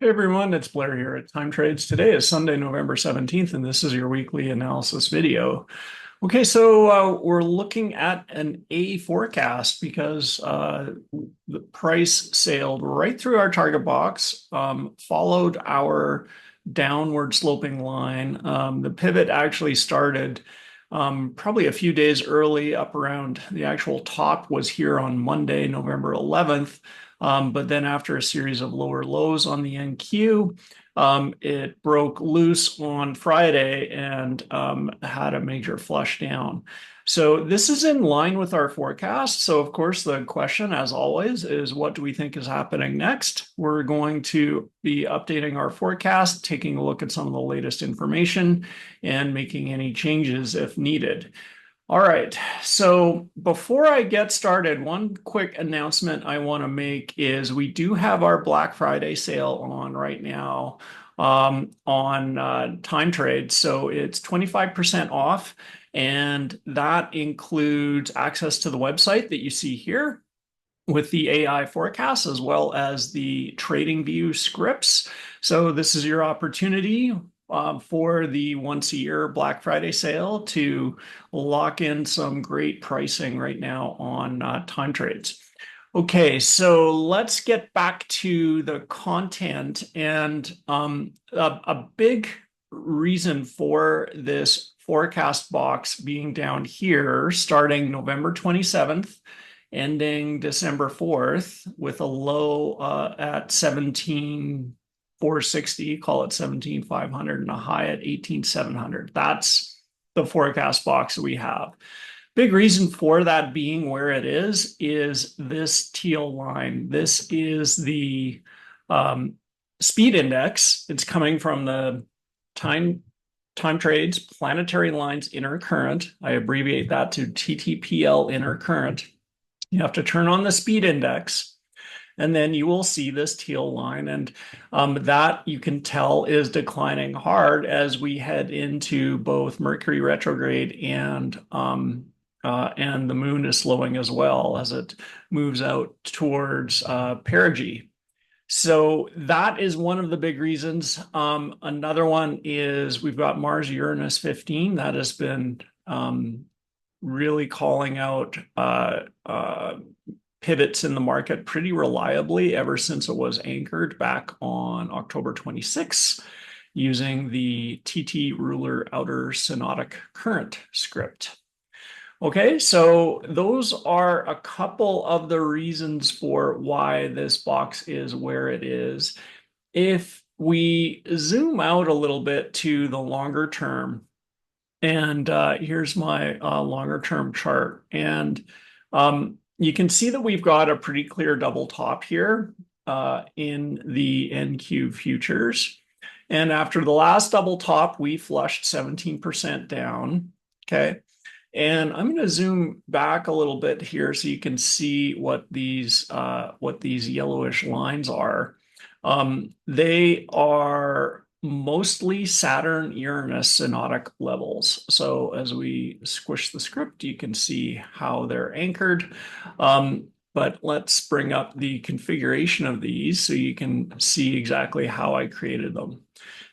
Hey everyone, it's Blair here at Time Trades. Today is Sunday, November 17th, and this is your weekly analysis video. Okay, so we're looking at an A forecast because the price sailed right through our target box, followed our downward sloping line. The pivot actually started probably a few days early, up around the actual top was here on Monday, November 11th. But then after a series of lower lows on the NQ, it broke loose on Friday and had a major flush down. So this is in line with our forecast. So of course, the question, as always, is what do we think is happening next? We're going to be updating our forecast, taking a look at some of the latest information, and making any changes if needed. All right, so before I get started, one quick announcement I want to make is we do have our Black Friday sale on right now on Time Trade. So it's 25% off, and that includes access to the website that you see here with the AI forecasts as well as the trading view scripts. So this is your opportunity for the once a year Black Friday sale to lock in some great pricing right now on time trades. Okay, so let's get back to the content. And a big reason for this forecast box being down here starting November 27th, ending December 4th with a low at 17,460, call it 17,500, and a high at 18,700. That's the forecast box that we have. Big reason for that being where it is this teal line. This is the speed index. It's coming from the time trades planetary lines inner current. I abbreviate that to TTPL inner current. You have to turn on the speed index, and then you will see this teal line. And that you can tell is declining hard as we head into both Mercury retrograde and the moon is slowing as well as it moves out towards perigee. So that is one of the big reasons. Another one is we've got Mars Uranus 15 that has been really calling out pivots in the market pretty reliably ever since it was anchored back on October 26th using the TT ruler outer synodic current script. Okay, so those are a couple of the reasons for why this box is where it is. If we zoom out a little bit to the longer term, and here's my longer term chart. And you can see that we've got a pretty clear double top here in the NQ futures. And after the last double top, we flushed 17% down. Okay. And I'm going to zoom back a little bit here so you can see what these yellowish lines are. They are mostly Saturn-Uranus synodic levels. So as we squish the script, you can see how they're anchored. But let's bring up the configuration of these so you can see exactly how I created them.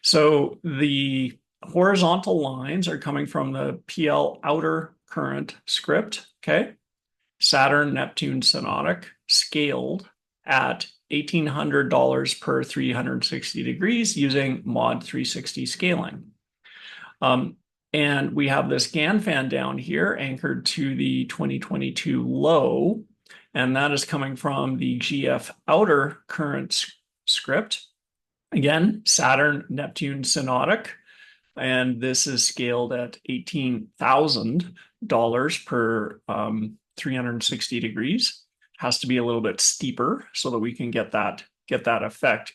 So the horizontal lines are coming from the PL outer current script, okay? Saturn, Neptune, synodic, scaled at $1,800 per 360 degrees using mod 360 scaling. And we have this Gann fan down here anchored to the 2022 low, and that is coming from the GF outer current script. Again, Saturn, Neptune, synodic, and this is scaled at $18,000 per 360 degrees. Has to be a little bit steeper so that we can get that effect.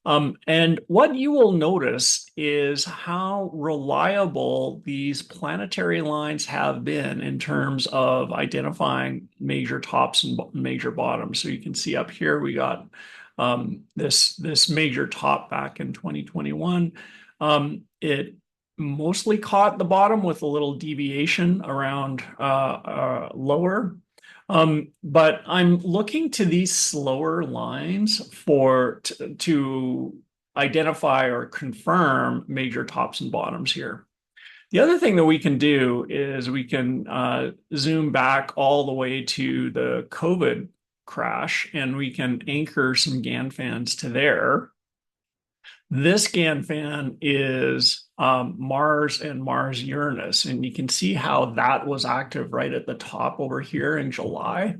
And what you will notice is how reliable these planetary lines have been in terms of identifying major tops and major bottoms. So you can see up here we got this major top back in 2021. It mostly caught the bottom with a little deviation around lower. But I'm looking to these slower lines to identify or confirm major tops and bottoms here. The other thing that we can do is we can zoom back all the way to the COVID crash, and we can anchor some Gann fans to there. This Gann fan is Mars and Mars Uranus, and you can see how that was active right at the top over here in July.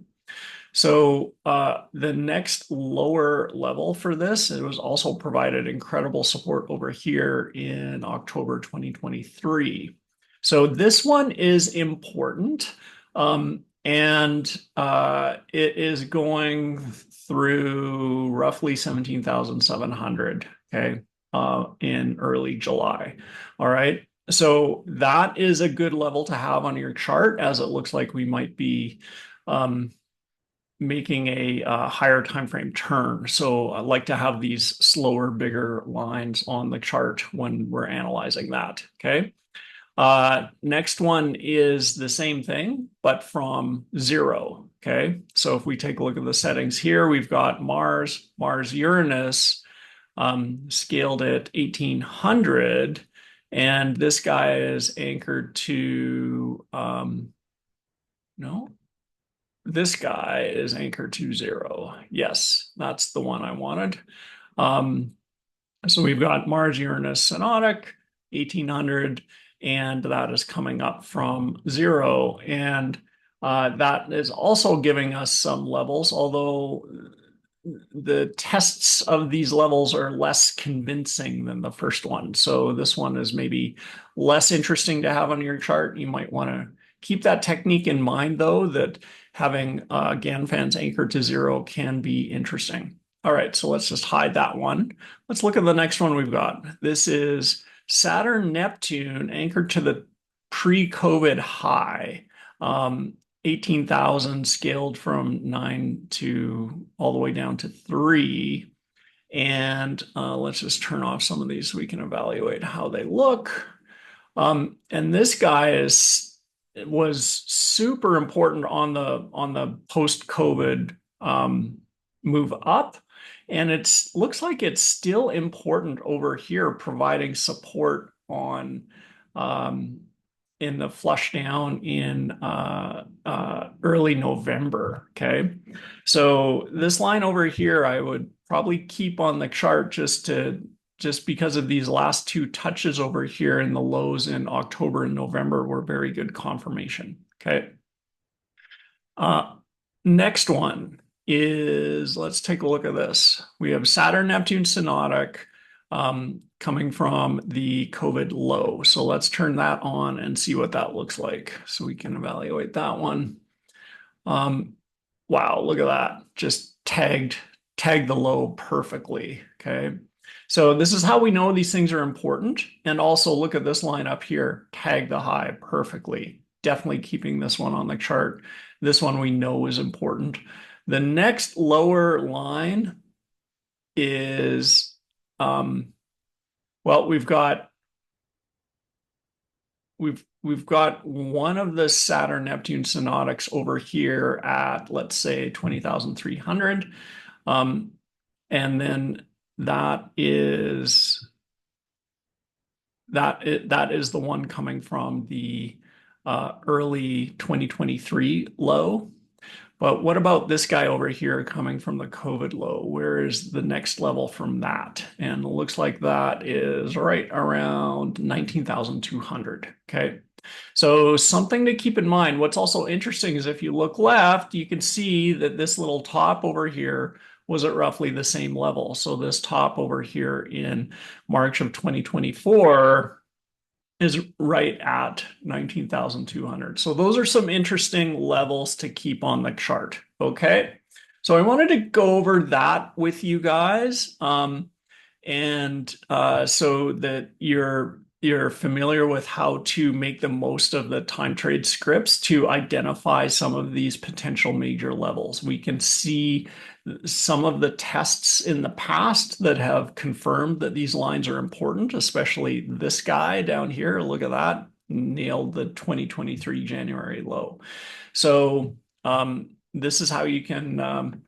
So the next lower level for this, it was also provided incredible support over here in October 2023. So this one is important. And it is going through roughly 17,700, okay, in early July. All right. So that is a good level to have on your chart, as it looks like we might be making a higher time frame turn. So I like to have these slower, bigger lines on the chart when we're analyzing that. Okay. Next one is the same thing, but from zero. Okay. So if we take a look at the settings here, we've got Mars, Uranus, scaled at 1800. And this guy is anchored to, no, this guy is anchored to zero. Yes, that's the one I wanted. Um, so we've got Mars, Uranus, Synodic, 1800, and that is coming up from zero. And that is also giving us some levels, although the tests of these levels are less convincing than the first one. So this one is maybe less interesting to have on your chart. You might want to keep that technique in mind, though, that having Gann fans anchored to zero can be interesting. All right, so let's just hide that one. Let's look at the next one we've got. This is Saturn Neptune anchored to the pre-COVID high. 18,000 scaled from 9 to all the way down to 3. And let's just turn off some of these so we can evaluate how they look. And this guy was super important on the post-COVID move up. And it looks like it's still important over here, providing support on in the flush down in early November. Okay. So this line over here, I would probably keep on the chart just because of these last two touches over here in the lows in October and November were very good confirmation. Okay. Next one is, let's take a look at this. We have Saturn, Neptune, Synodic coming from the COVID low. So let's turn that on and see what that looks like so we can evaluate that one. Wow, look at that. Just tagged the low perfectly. Okay. So this is how we know these things are important. And also look at this line up here, tag the high perfectly. Definitely keeping this one on the chart. This one we know is important. The next lower line is, well, we've got one of the Saturn Neptune synodics over here at, let's say, 20,300. And then that is the one coming from the early 2023 low. But what about this guy over here coming from the COVID low? Where is the next level from that? And it looks like that is right around 19,200. Okay. So something to keep in mind. What's also interesting is if you look left, you can see that this little top over here was at roughly the same level. So this top over here in March of 2024 is right at 19,200. So those are some interesting levels to keep on the chart. Okay. So I wanted to go over that with you guys. And so that you're familiar with how to make the most of the time trade scripts to identify some of these potential major levels. We can see some of the tests in the past that have confirmed that these lines are important, especially this guy down here. Look at that, nailed the 2023 January low. So this is how you can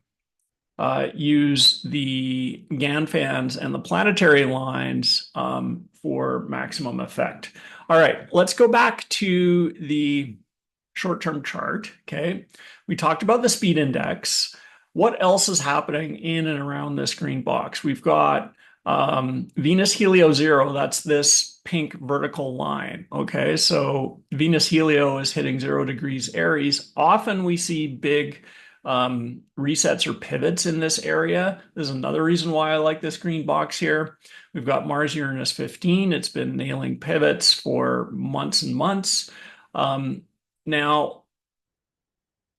use the Gann fans and the planetary lines for maximum effect. All right, let's go back to the short-term chart. Okay, we talked about the speed index. What else is happening in and around this green box? We've got Venus Helio 0, that's this pink vertical line. Okay, so Venus Helio is hitting 0 degrees Aries. Often we see big resets or pivots in this area. There's another reason why I like this green box here. We've got Mars Uranus 15. It's been nailing pivots for months and months. Now,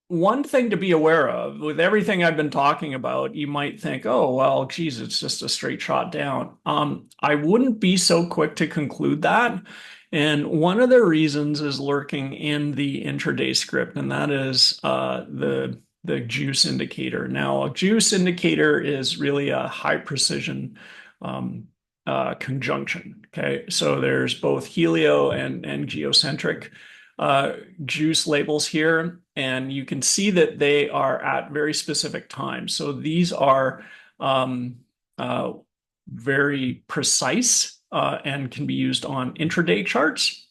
one thing to be aware of with everything I've been talking about, you might think, oh, well, geez, it's just a straight shot down. I wouldn't be so quick to conclude that. And one of the reasons is lurking in the intraday script, and that is the juice indicator. Now, a juice indicator is really a high precision conjunction. Okay, so there's both helio and geocentric juice labels here, and you can see that they are at very specific times. So these are uh, very precise and can be used on intraday charts.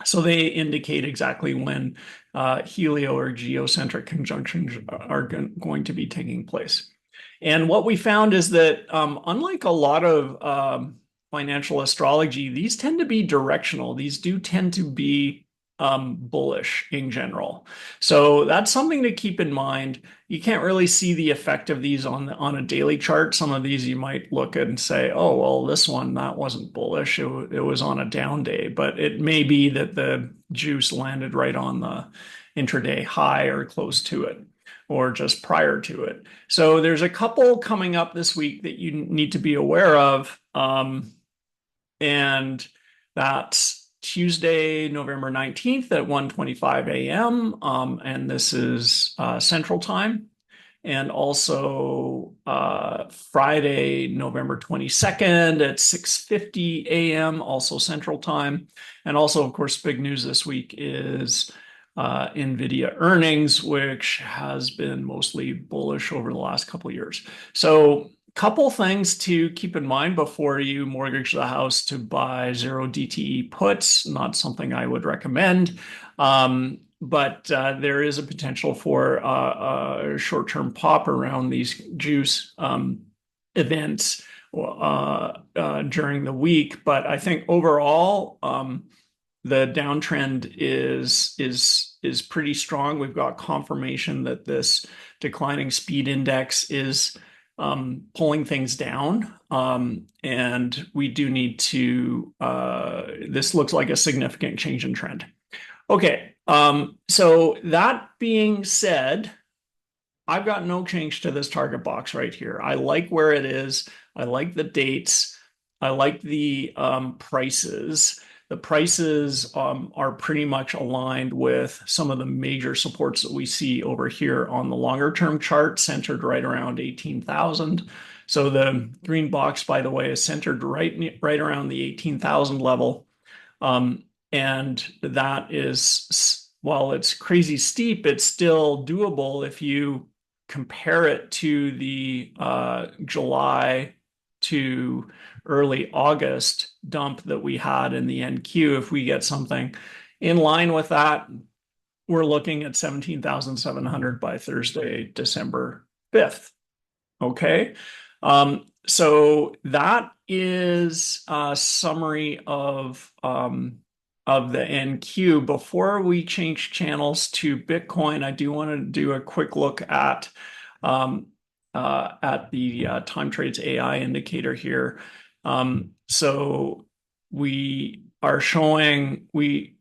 So they indicate exactly when helio or geocentric conjunctions are going to be taking place. And what we found is that unlike a lot of financial astrology, these tend to be directional. These do tend to be bullish in general. So that's something to keep in mind. You can't really see the effect of these on a daily chart. Some of these you might look at and say, oh, well, this one, that wasn't bullish. It was on a down day, but it may be that the juice landed right on the intraday high or close to it, or just prior to it. So there's a couple coming up this week that you need to be aware of. And that's Tuesday, November 19th at 1:25 a.m. And this is Central Time. And also Friday, November 22nd at 6:50 a.m., also Central Time. And also, of course, big news this week is NVIDIA earnings, which has been mostly bullish over the last couple of years. So couple things to keep in mind before you mortgage the house to buy zero DTE puts. Not something I would recommend, but there is a potential for a short-term pop around these juice events during the week. But I think overall, the downtrend is pretty strong. We've got confirmation that this declining speed index is pulling things down. And we do need to, this looks like a significant change in trend. Okay, so that being said, I've got no change to this target box right here. I like where it is. I like the dates. I like the prices. The prices are pretty much aligned with some of the major supports that we see over here on the longer term chart, centered right around 18,000. So the green box, by the way, is centered right around the 18,000 level. And that is, while it's crazy steep, it's still doable if you compare it to the July to early August dump that we had in the NQ. If we get something in line with that, we're looking at 17,700 by Thursday, December 5th. Okay. So that is a summary of the NQ. Before we change channels to Bitcoin, I do want to do a quick look at the time trades AI indicator here. So we are showing we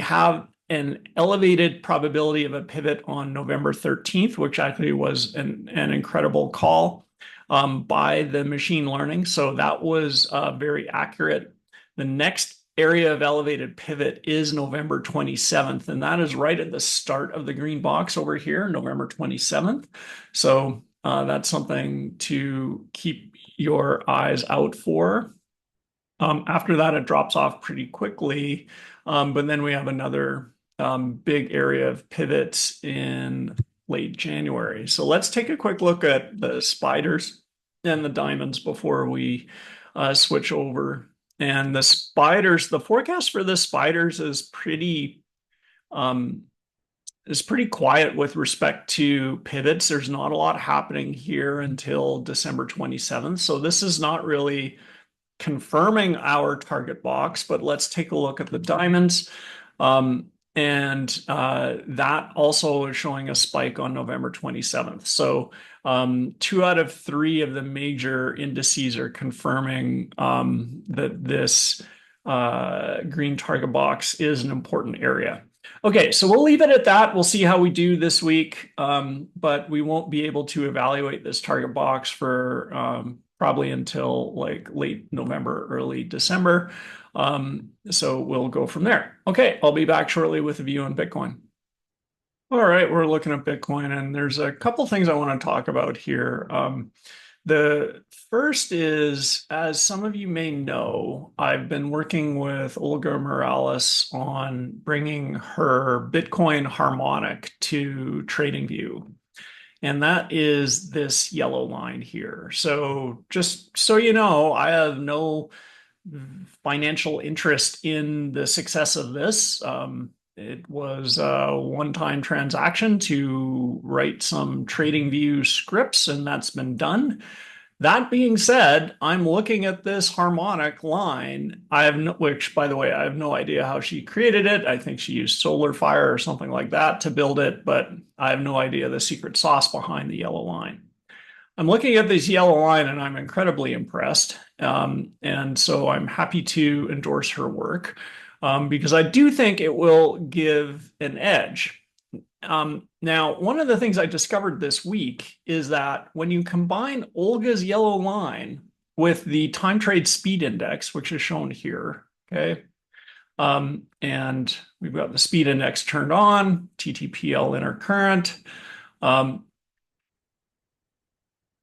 have an elevated probability of a pivot on November 13th, which actually was an incredible call by the machine learning. So that was very accurate. The next area of elevated pivot is November 27th, and that is right at the start of the green box over here, November 27th. So that's something to keep your eyes out for. After that, it drops off pretty quickly, but then we have another big area of pivots in late January. So let's take a quick look at the spiders and the diamonds before we switch over. And the spiders, the forecast for the spiders um, is pretty quiet with respect to pivots. There's not a lot happening here until December 27th. So this is not really confirming our target box, but let's take a look at the diamonds. And that also is showing a spike on November 27th. So 2 out of 3 of the major indices are confirming that this green target box is an important area. Okay, so we'll leave it at that. We'll see how we do this week, but we won't be able to evaluate this target box for probably until like late November, early December. So we'll go from there. Okay, I'll be back shortly with a view on Bitcoin. All right, we're looking at Bitcoin, and there's a couple things I want to talk about here. The first is, as some of you may know, I've been working with Olga Morales on bringing her Bitcoin Harmonic to TradingView. And that is this yellow line here. So just so you know, I have no financial interest in the success of this. It was a one-time transaction to write some TradingView scripts, and that's been done. That being said, I'm looking at this harmonic line. Which, by the way, I have no idea how she created it. I think she used SolarFire or something like that to build it, but I have no idea the secret sauce behind the yellow line. I'm looking at this yellow line and I'm incredibly impressed. And so I'm happy to endorse her work because I do think it will give an edge. Now, one of the things I discovered this week is that when you combine Olga's yellow line with the time trade speed index, which is shown here, okay, and we've got the speed index turned on, TTPL intercurrent,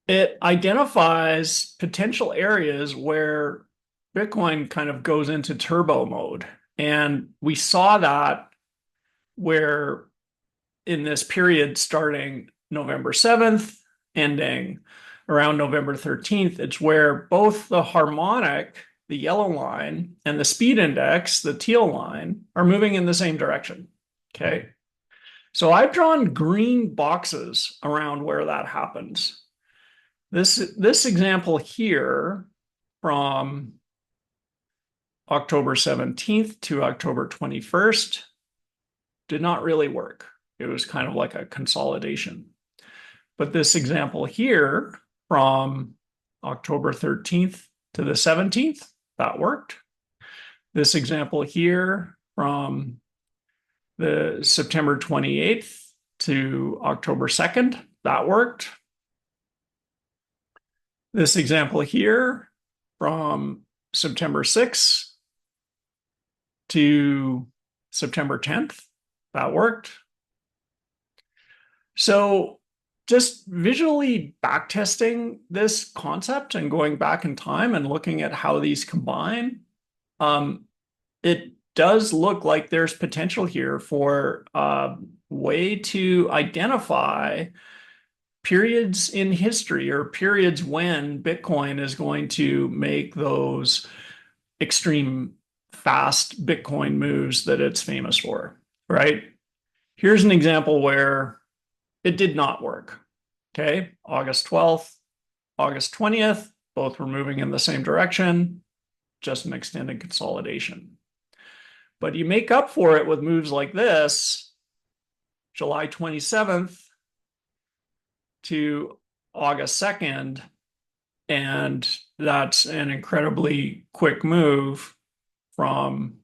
it identifies potential areas where Bitcoin kind of goes into turbo mode. And we saw that where in this period starting November 7th, ending around November 13th, it's where both the harmonic, the yellow line, and the speed index, the teal line, are moving in the same direction. Okay. So I've drawn green boxes around where that happens. This example here from October 17th to October 21st did not really work. It was kind of like a consolidation. But this example here from October 13th to the 17th, that worked. This example here from the September 28th to October 2nd, that worked. This example here from September 6th to September 10th, that worked. So just visually backtesting this concept and going back in time and looking at how these combine, it does look like there's potential here for a way to identify periods in history or periods when Bitcoin is going to make those extreme fast Bitcoin moves that it's famous for, right? Here's an example where it did not work. Okay, August 12th, August 20th, both were moving in the same direction, just an extended consolidation. But you make up for it with moves like this, July 27th to August 2nd, and that's an incredibly quick move from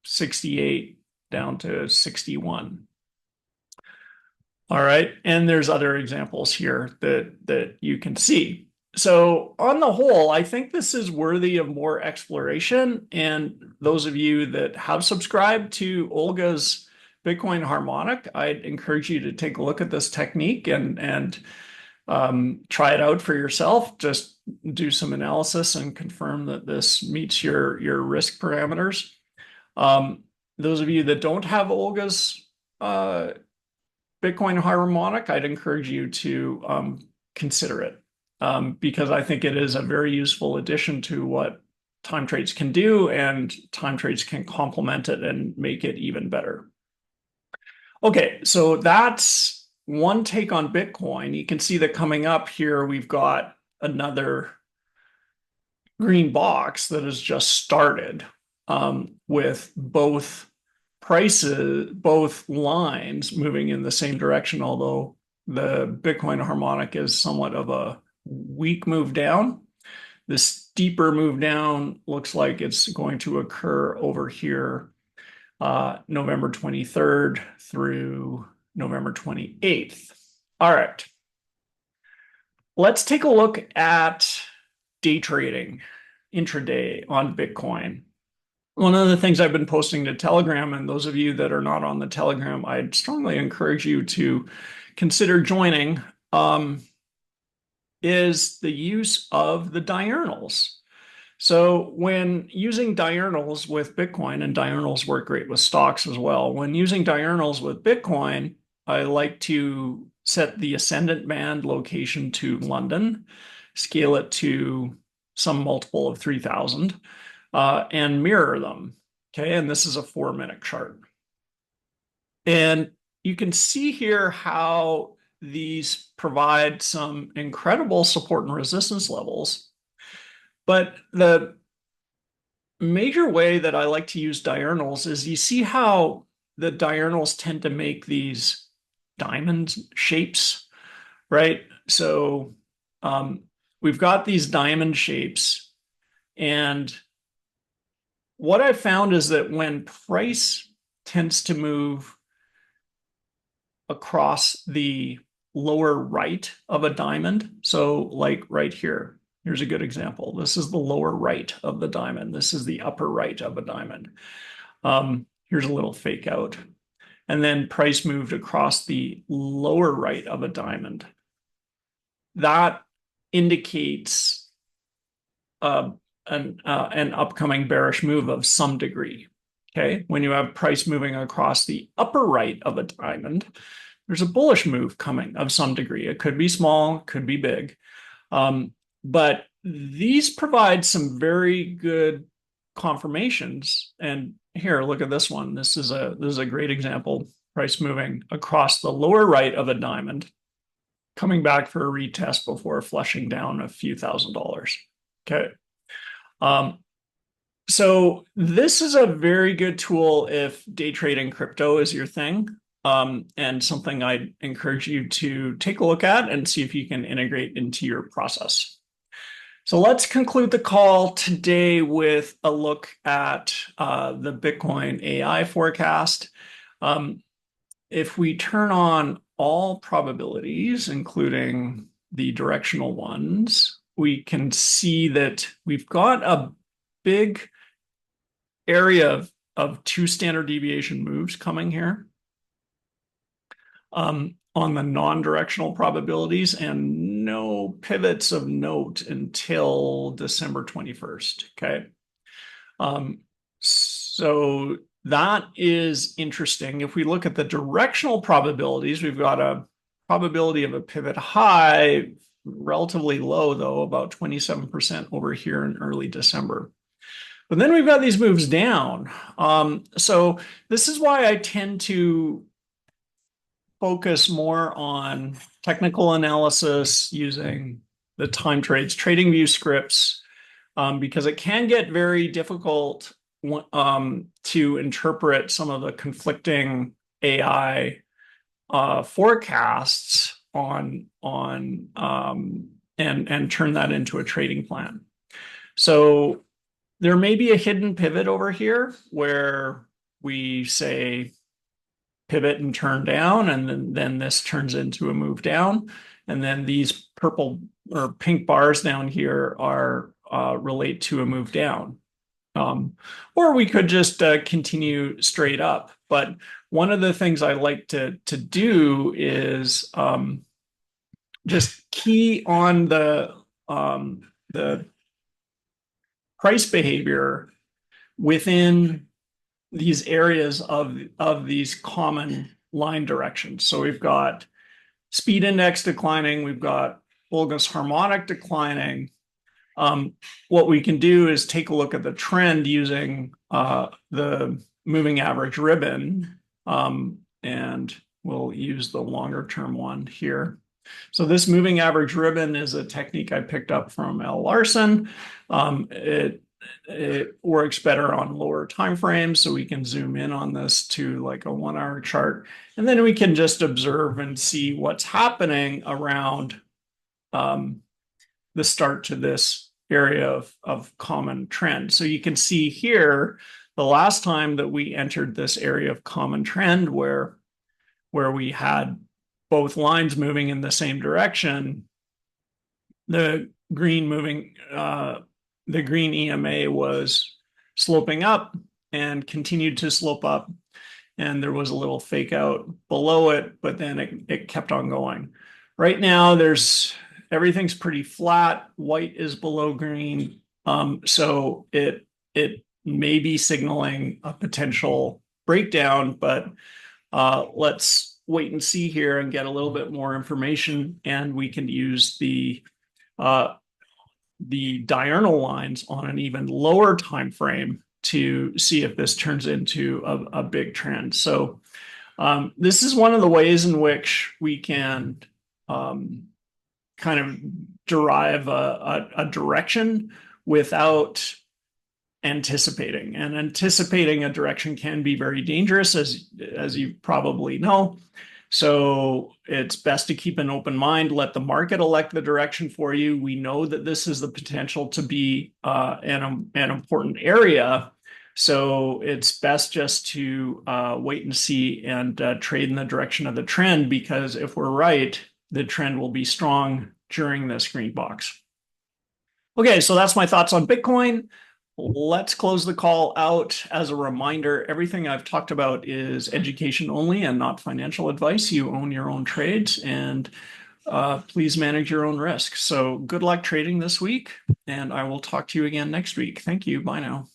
68 down to 61. All right, and there's other examples here that you can see. So on the whole, I think this is worthy of more exploration. And those of you that have subscribed to Olga's Bitcoin Harmonic, I'd encourage you to take a look at this technique and try it out for yourself. Just do some analysis and confirm that this meets your risk parameters. Those of you that don't have Olga's Bitcoin Harmonic, I'd encourage you to consider it because I think it is a very useful addition to what time trades can do, and time trades can complement it and make it even better. Okay, so that's one take on Bitcoin. You can see that coming up here, we've got another green box that has just started with both prices, both lines moving in the same direction, although the Bitcoin harmonic is somewhat of a weak move down. The steeper move down looks like it's going to occur over here, November 23rd through November 28th. All right. Let's take a look at day trading intraday on Bitcoin. One of the things I've been posting to Telegram, and those of you that are not on the Telegram, I'd strongly encourage you to consider joining, is the use of the diurnals. So when using diurnals with Bitcoin, and diurnals work great with stocks as well, when using diurnals with Bitcoin, I like to set the ascendant band location to London, scale it to some multiple of 3,000, and mirror them. Okay, and this is a 4-minute chart. And you can see here how these provide some incredible support and resistance levels. But the major way that I like to use diurnals is you see how the diurnals tend to make these diamond shapes, right? So we've got these diamond shapes, and what I've found is that when price tends to move across the lower right of a diamond, so like right here, here's a good example. This is the lower right of the diamond. This is the upper right of a diamond. Here's a little fake out. And then price moved across the lower right of a diamond. That indicates an upcoming bearish move of some degree. Okay, when you have price moving across the upper right of a diamond, there's a bullish move coming of some degree. It could be small, could be big. But these provide some very good confirmations. And here, look at this one. This is a great example. Price moving across the lower right of a diamond, coming back for a retest before flushing down a few $1,000s. Okay. So this is a very good tool if day trading crypto is your thing, and something I'd encourage you to take a look at and see if you can integrate into your process. So let's conclude the call today with a look at the Bitcoin AI forecast. If we turn on all probabilities, including the directional ones, we can see that we've got a big area of 2 standard deviation moves coming here on the non-directional probabilities, and no pivots of note until December 21st. Okay. So that is interesting. If we look at the directional probabilities, we've got a probability of a pivot high, relatively low though, about 27% over here in early December. But then we've got these moves down. So this is why I tend to focus more on technical analysis using the time trades, trading view scripts, because it can get very difficult to interpret some of the conflicting AI forecasts and turn that into a trading plan. So there may be a hidden pivot over here where we say pivot and turn down, and then this turns into a move down. And then these purple or pink bars down here are relate to a move down. Or we could just continue straight up. But one of the things I like to do is just key on the price behavior within these areas of these common line directions. So we've got speed index declining, we've got Olga's harmonic declining. What we can do is take a look at the trend using the moving average ribbon, and we'll use the longer term one here. So this moving average ribbon is a technique I picked up from L. Larson. It works better on lower time frames, so we can zoom in on this to like a 1 hour chart, and then we can just observe and see what's happening around the start to this area of common trend. So you can see here the last time that we entered this area of common trend where we had both lines moving in the same direction, the green EMA was sloping up and continued to slope up, and there was a little fake out below it, but then it kept on going. Right now, everything's pretty flat. White is below green, so it may be signaling a potential breakdown, but let's wait and see here and get a little bit more information, and we can use the diurnal lines on an even lower time frame to see if this turns into a big trend. So this is one of the ways in which we can kind of derive a direction without anticipating. And anticipating a direction can be very dangerous, as you probably know. So it's best to keep an open mind, let the market elect the direction for you. We know that this is the potential to be an important area. So it's best just to wait and see and trade in the direction of the trend, because if we're right, the trend will be strong during this green box. Okay, so that's my thoughts on Bitcoin. Let's close the call out. As a reminder, everything I've talked about is education only and not financial advice. You own your own trades, and please manage your own risk. So good luck trading this week, and I will talk to you again next week. Thank you. Bye now.